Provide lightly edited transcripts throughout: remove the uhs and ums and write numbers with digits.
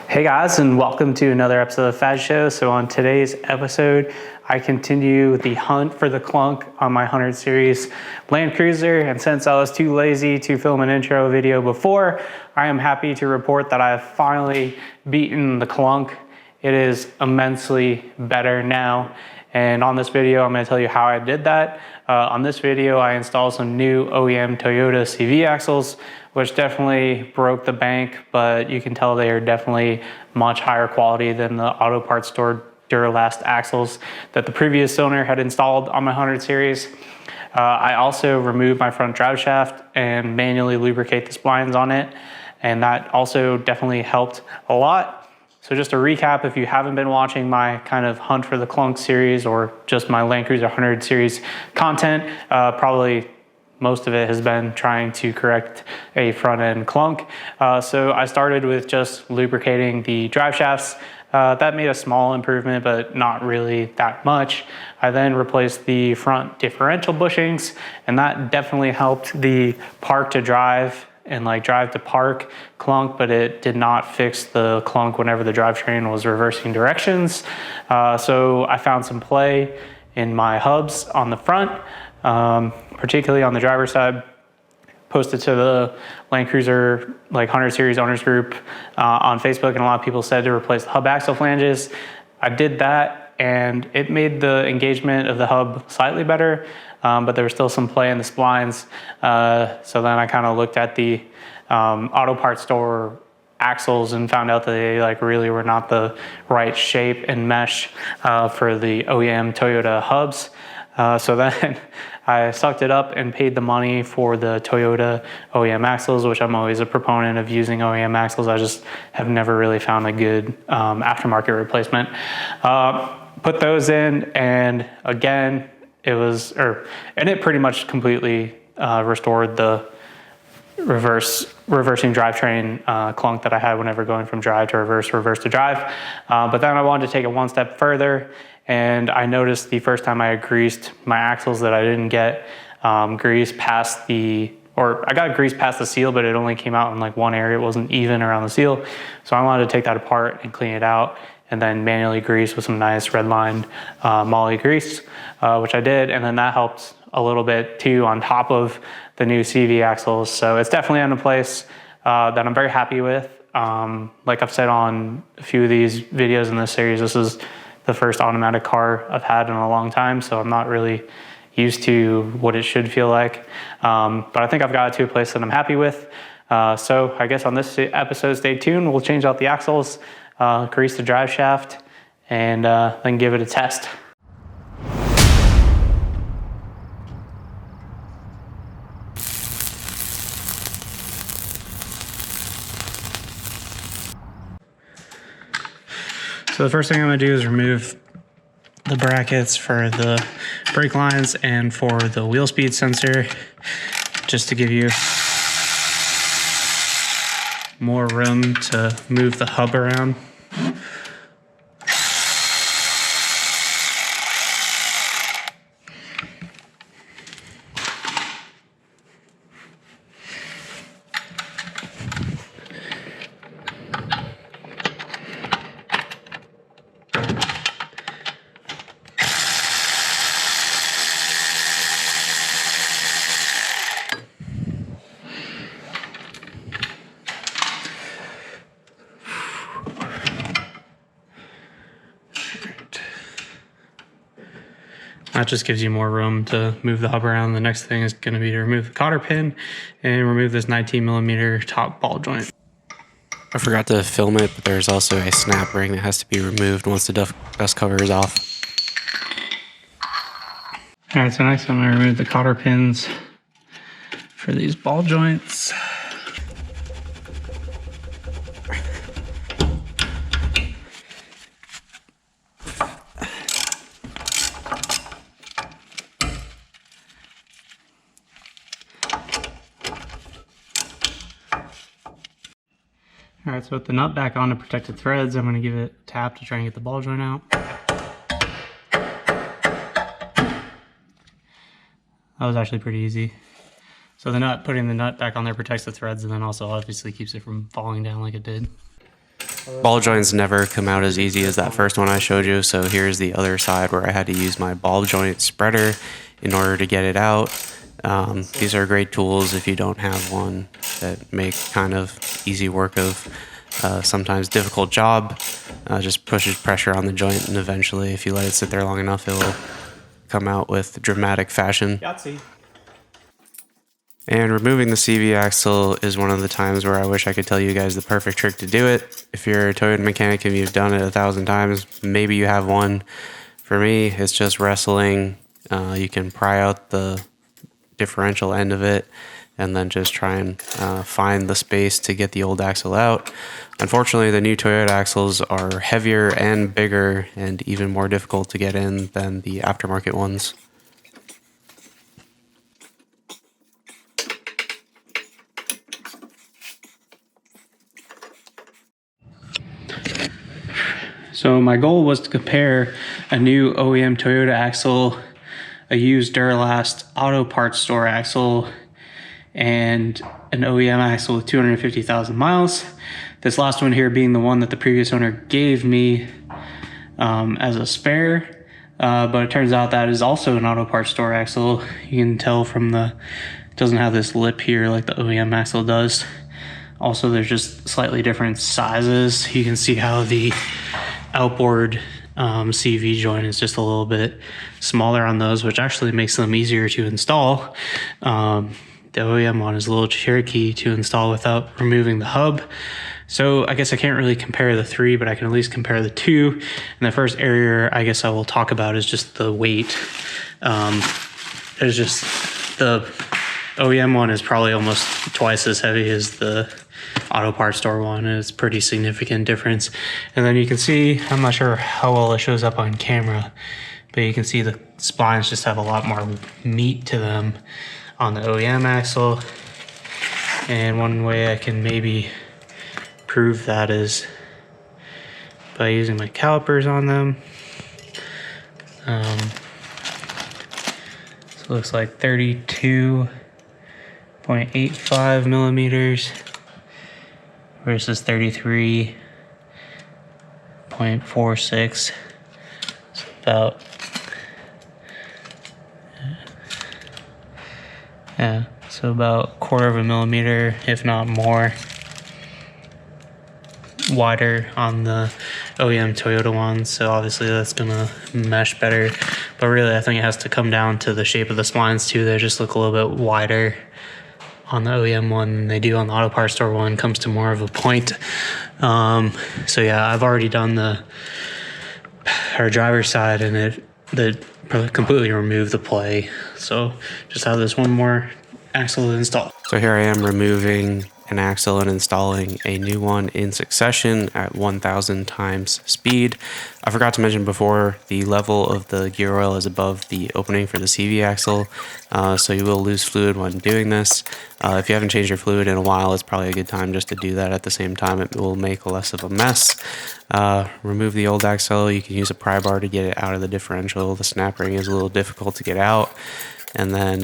Hey guys, and welcome to another episode of TheFadShow. So on today's episode, I continue the hunt for the Clunk on my 100 series Land Cruiser. And since I was too lazy to film an intro video before, I am happy to report that I have finally beaten the Clunk. It is immensely better now. And on this video, I'm going to tell you how I did that. On this video, I installed some new OEM Toyota CV axles, which definitely broke the bank, but you can tell they are definitely much higher quality than the auto parts store Duralast axles that the previous owner had installed on my 100 series. I also removed my front drive shaft and manually lubricate the splines on it, and that also definitely helped a lot. So just to recap, if you haven't been watching my kind of hunt for the Clunk series or just my Land Cruiser 100 series content, probably most of it has been trying to correct a front end Clunk. So I started with just lubricating the drive shafts. That made a small improvement, but not really that much. I then replaced the front differential bushings, and that definitely helped the park to drive and like drive to park Clunk, but it did not fix the Clunk whenever the drivetrain was reversing directions. So I found some play in my hubs on the front, particularly on the driver's side. Posted to the Land Cruiser like 100 series owners group on Facebook, and a lot of people said to replace the hub axle flanges. I did that, and it made the engagement of the hub slightly better, but there was still some play in the splines. So then I kind of looked at the auto parts store axles and found out that they like really were not the right shape and mesh for the OEM Toyota hubs. So then I sucked it up and paid the money for the Toyota OEM axles, which I'm always a proponent of using OEM axles. I just have never really found a good aftermarket replacement. Put those in, and again, it pretty much completely restored the reversing drivetrain Clunk that I had whenever going from drive to reverse, reverse to drive. But then I wanted to take it one step further, and I noticed the first time I had greased my axles that I didn't get grease past I got grease past the seal, but it only came out in like one area. It wasn't even around the seal. So I wanted to take that apart and clean it out, and then manually grease with some nice red lined moly grease, which I did. And then that helped a little bit too on top of the new CV axles. So it's definitely in a place that I'm very happy with. Like I've said on a few of these videos in this series, this is the first automatic car I've had in a long time. So I'm not really used to what it should feel like. But I think I've got it to a place that I'm happy with. So I guess on this episode, stay tuned. We'll change out the axles, grease the drive shaft, and then give it a test. So the first thing I'm going to do is remove the brackets for the brake lines and for the wheel speed sensor, just to give you more room to move the hub around. That just gives you more room to move the hub around. The next thing is going to be to remove the cotter pin and remove this 19mm top ball joint. I forgot to film it, but there's also a snap ring that has to be removed once the dust cover is off. All right, so next I'm going to remove the cotter pins for these ball joints. All right, so with the nut back on to protect the threads, I'm going to give it a tap to try and get the ball joint out. That was actually pretty easy. So putting the nut back on there protects the threads, and then also obviously keeps it from falling down like it did. Ball joints never come out as easy as that first one I showed you, so here's the other side where I had to use my ball joint spreader in order to get it out. These are great tools if you don't have one that make kind of easy work of sometimes difficult job. Just pushes pressure on the joint, and eventually if you let it sit there long enough, it will come out with dramatic fashion. Yahtzee. And removing the CV axle is one of the times where I wish I could tell you guys the perfect trick to do it. If you're a Toyota mechanic and you've done it 1,000 times, maybe you have one. For me, it's just wrestling. You can pry out the differential end of it and then just try and find the space to get the old axle out. Unfortunately, the new Toyota axles are heavier and bigger and even more difficult to get in than the aftermarket ones. So my goal was to compare a new OEM Toyota axle, a used Duralast auto parts store axle, and an OEM axle with 250,000 miles. This last one here being the one that the previous owner gave me as a spare, but it turns out that is also an auto parts store axle. You can tell from it doesn't have this lip here like the OEM axle does. Also, there's just slightly different sizes. You can see how the outboard CV joint is just a little bit smaller on those, which actually makes them easier to install. The OEM one is a little tricky to install without removing the hub. So I guess I can't really compare the three, but I can at least compare the two. And the first area I guess I will talk about is just the weight. There's just the OEM one is probably almost twice as heavy as the auto parts store one. It's pretty significant difference. And then you can see, I'm not sure how well it shows up on camera, but you can see the spines just have a lot more meat to them on the OEM axle. And one way I can maybe prove that is by using my calipers on them. So it looks like 32.85 millimeters versus 33.46. It's about, so about 1/4 of a millimeter, if not more, wider on the OEM Toyota one. So obviously that's gonna mesh better, but really I think it has to come down to the shape of the splines too. They just look a little bit wider on the OEM one than they do on the auto parts store one. Comes to more of a point. So yeah, I've already done our driver's side, and it completely removed the play. So just have this one more axle to install. So here I am removing an axle and installing a new one in succession at 1,000 times speed. I forgot to mention before, the level of the gear oil is above the opening for the CV axle, so you will lose fluid when doing this. If you haven't changed your fluid in a while, it's probably a good time just to do that at the same time. It will make less of a mess. Remove the old axle. You can use a pry bar to get it out of the differential. The snap ring is a little difficult to get out. And then,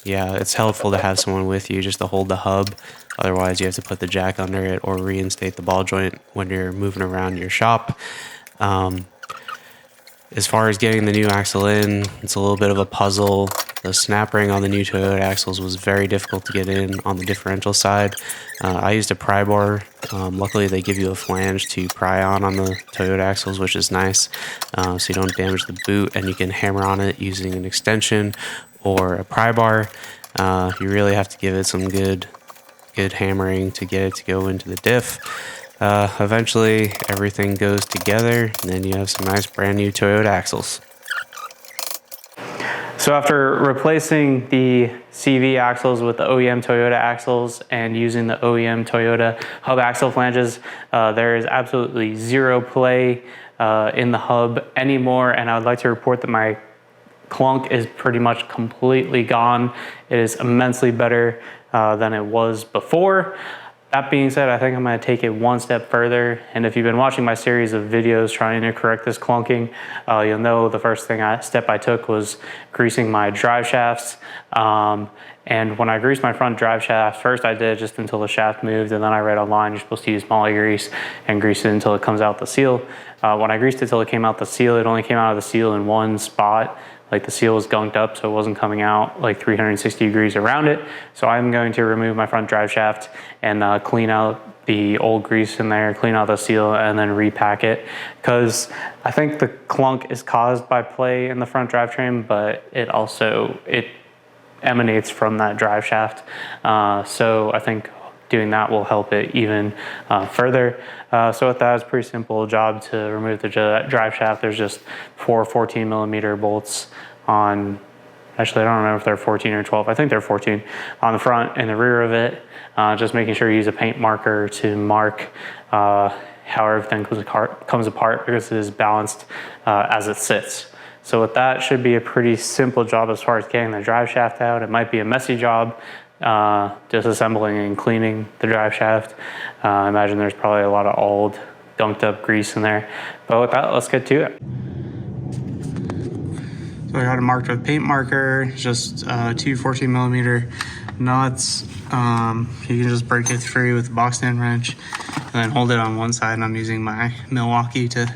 yeah, it's helpful to have someone with you just to hold the hub. Otherwise, you have to put the jack under it or reinstate the ball joint when you're moving around your shop. As far as getting the new axle in, it's a little bit of a puzzle. The snap ring on the new Toyota axles was very difficult to get in on the differential side. I used a pry bar. Luckily, they give you a flange to pry on the Toyota axles, which is nice, so you don't damage the boot, and you can hammer on it using an extension or a pry bar. You really have to give it some good hammering to get it to go into the diff. Eventually, everything goes together, and then you have some nice brand new Toyota axles. So after replacing the CV axles with the OEM Toyota axles and using the OEM Toyota hub axle flanges, there is absolutely zero play in the hub anymore, and I would like to report that my Clunk is pretty much completely gone. It is immensely better than it was before. That being said, I think I'm going to take it one step further. And if you've been watching my series of videos trying to correct this clunking, you'll know the first step I took was greasing my drive shafts. And when I greased my front drive shaft, first I did it just until the shaft moved, and then I read online you're supposed to use moly grease and grease it until it comes out the seal. When I greased it till it came out the seal, it only came out of the seal in one spot. Like the seal was gunked up, so it wasn't coming out like 360 degrees around it. So I'm going to remove my front drive shaft and clean out the old grease in there, clean out the seal, and then repack it. Because I think the clunk is caused by play in the front drivetrain, but it emanates from that drive shaft. So I think doing that will help it even further. So with that, it's a pretty simple job to remove the drive shaft. There's just 4 14mm bolts on, actually I don't remember if they're 14 or 12, I think they're 14, on the front and the rear of it. Just making sure you use a paint marker to mark how everything comes apart because it is balanced as it sits. So with that, it should be a pretty simple job as far as getting the drive shaft out. It might be a messy job, disassembling and cleaning the drive shaft. I imagine there's probably a lot of old gunked up grease in there. But with that, let's get to it. So I got it marked with paint marker, just 2 14mm nuts. You can just break it free with a box stand wrench and then hold it on one side, and I'm using my Milwaukee to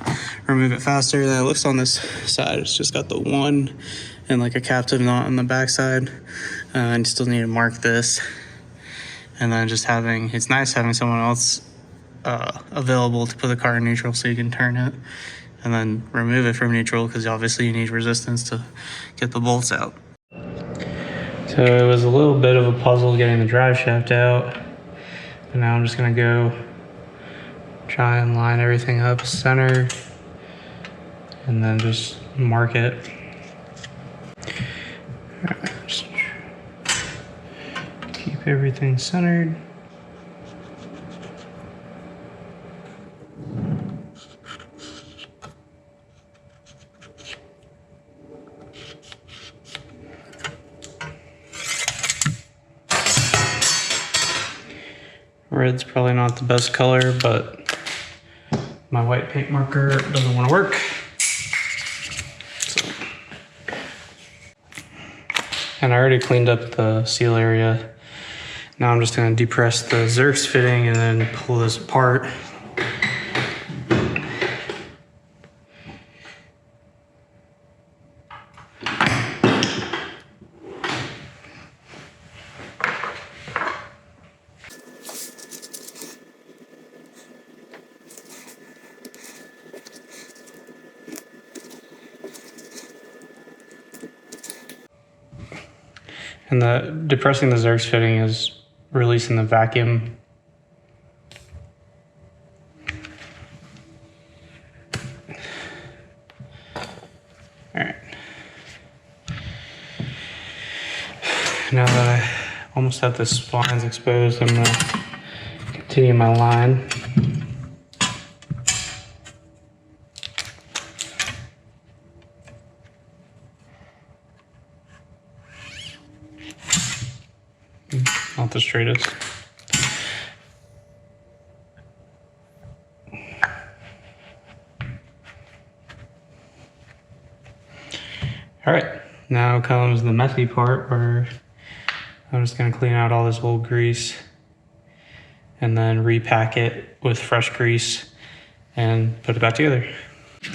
remove it faster. Then it looks on this side, it's just got the one and like a captive knot on the back side. And you still need to mark this. And then just it's nice having someone else available to put the car in neutral so you can turn it and then remove it from neutral, because obviously you need resistance to get the bolts out. So it was a little bit of a puzzle getting the drive shaft out. And now I'm just gonna go try and line everything up center and then just mark it. Just keep everything centered. Red's probably not the best color, but my white paint marker doesn't want to work. So. And I already cleaned up the seal area. Now I'm just going to depress the Xerx fitting and then pull this apart. And depressing the Xerx fitting is releasing the vacuum. All right. Now that I almost have the splines exposed, I'm gonna continue my line. Not the straightest. All right, now comes the messy part where I'm just gonna clean out all this old grease and then repack it with fresh grease and put it back together.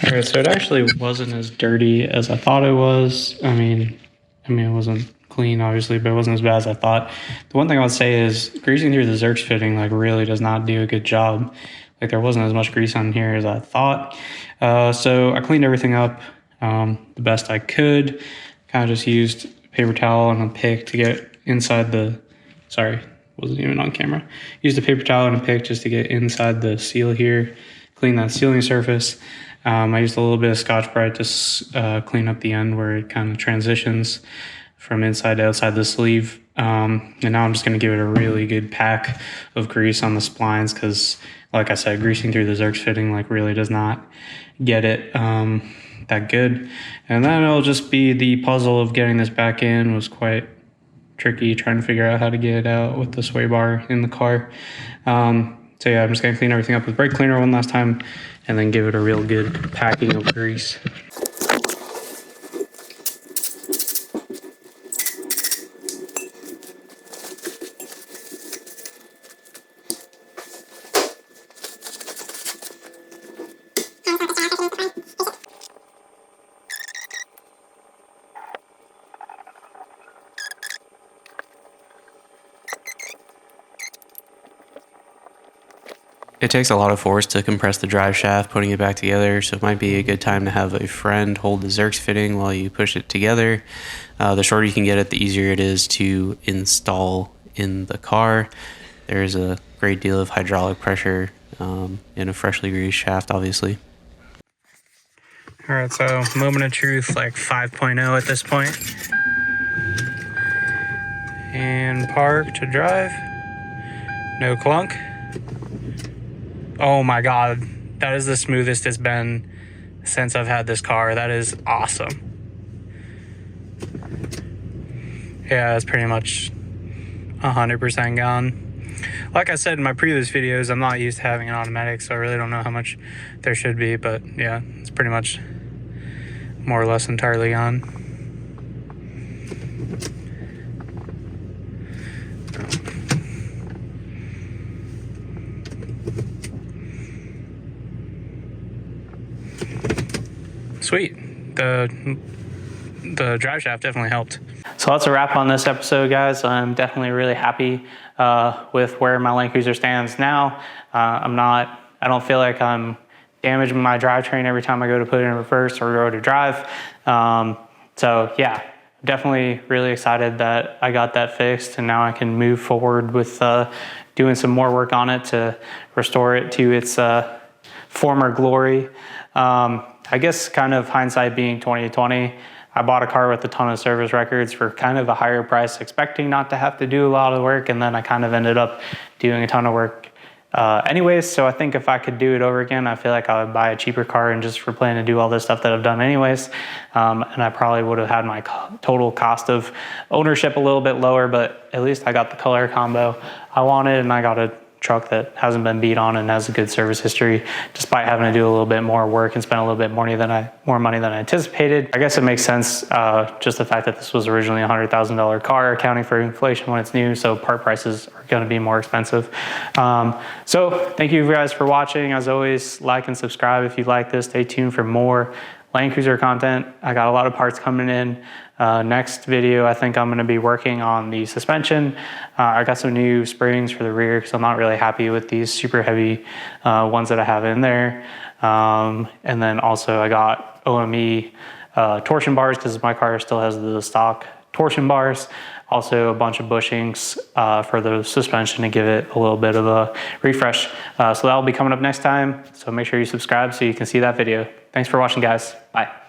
All right, so it actually wasn't as dirty as I thought it was. I mean, it wasn't clean, obviously, but it wasn't as bad as I thought. The one thing I would say is greasing through the Xerx fitting really does not do a good job. There wasn't as much grease on here as I thought. So I cleaned everything up the best I could. Kind of just used a paper towel and a pick to get inside the, sorry, wasn't even on camera. Used a paper towel and a pick just to get inside the seal here, clean that sealing surface. I used a little bit of Scotch-Brite to clean up the end where it kind of transitions from inside to outside the sleeve. And now I'm just gonna give it a really good pack of grease on the splines because, like I said, greasing through the Xerx fitting really does not get it that good. And then it'll just be the puzzle of getting this back in was quite tricky trying to figure out how to get it out with the sway bar in the car. So yeah, I'm just gonna clean everything up with brake cleaner one last time and then give it a real good packing of grease. It takes a lot of force to compress the drive shaft, putting it back together, so it might be a good time to have a friend hold the Zerks fitting while you push it together. The shorter you can get it, the easier it is to install in the car. There's a great deal of hydraulic pressure in a freshly greased shaft, obviously. All right, so moment of truth, like 5.0 at this point. And park to drive. No clunk. Oh my God, that is the smoothest it's been since I've had this car. That is awesome. Yeah, it's pretty much 100% gone. Like I said in my previous videos, I'm not used to having an automatic, so I really don't know how much there should be, but yeah, it's pretty much more or less entirely gone. Sweet. The drive shaft definitely helped. So that's a wrap on this episode, guys. I'm definitely really happy with where my Land Cruiser stands now. I don't feel like I'm damaging my drivetrain every time I go to put it in reverse or go to drive. So yeah, definitely really excited that I got that fixed, and now I can move forward with doing some more work on it to restore it to its former glory. I guess kind of hindsight being 2020, I bought a car with a ton of service records for kind of a higher price, expecting not to have to do a lot of work, and then I kind of ended up doing a ton of work anyways. So I think if I could do it over again, I feel like I would buy a cheaper car and just for planning to do all this stuff that I've done anyways. And I probably would have had my total cost of ownership a little bit lower, but at least I got the color combo I wanted, and I got a truck that hasn't been beat on and has a good service history, despite having to do a little bit more work and spend a little bit more money than I anticipated. I guess it makes sense, just the fact that this was originally a $100,000 car, accounting for inflation when it's new, so part prices are going to be more expensive. So thank you guys for watching. As always, like and subscribe if you like this. Stay tuned for more Land Cruiser content. I got a lot of parts coming in. Next video, I think I'm going to be working on the suspension. I got some new springs for the rear because I'm not really happy with these super heavy ones that I have in there. And then also I got OME torsion bars because my car still has the stock torsion bars. Also a bunch of bushings for the suspension to give it a little bit of a refresh. So that'll be coming up next time. So make sure you subscribe so you can see that video. Thanks for watching, guys. Bye.